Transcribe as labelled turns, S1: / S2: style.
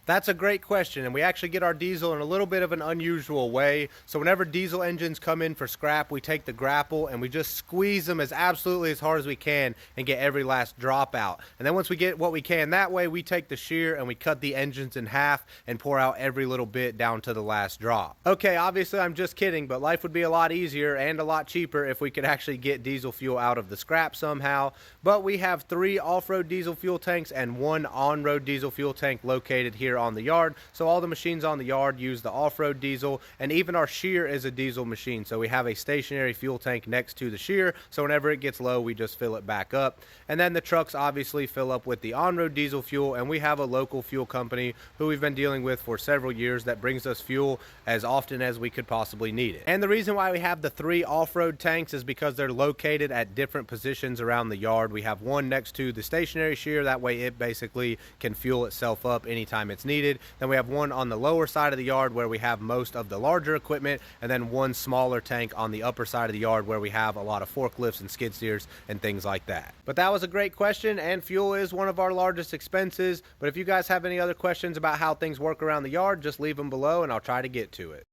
S1: That's a great question, and we actually get our diesel in a little bit of an unusual way. So whenever diesel engines come in for scrap, we take the grapple and we just squeeze them as absolutely as hard as we can and get every last drop out. And then once we get what we can that way, we take the shear and we cut the engines in half and pour out every little bit down to the last drop. Okay, obviously I'm just kidding, but life would be a lot easier and a lot cheaper if we could actually get diesel fuel out of the scrap somehow. But we have 3 off-road diesel fuel tanks and 1 on-road diesel fuel tank located here on the yard. So all the machines on the yard use the off-road diesel, and even our shear is a diesel machine. So we have a stationary fuel tank next to the shear, so whenever it gets low we just fill it back up. And then the trucks obviously fill up with the on-road diesel fuel, and we have a local fuel company who we've been dealing with for several years that brings us fuel as often as we could possibly need it. And the reason why we have the 3 off-road tanks is because they're located at different positions around the yard. We have one next to the stationary shear, that way it basically can fuel itself up anytime it's needed. Then we have one on the lower side of the yard where we have most of the larger equipment, and then one smaller tank on the upper side of the yard where we have a lot of forklifts and skid steers and things like that. But that was a great question, and fuel is one of our largest expenses. But if you guys have any other questions about how things work around the yard, just leave them below and I'll try to get to it.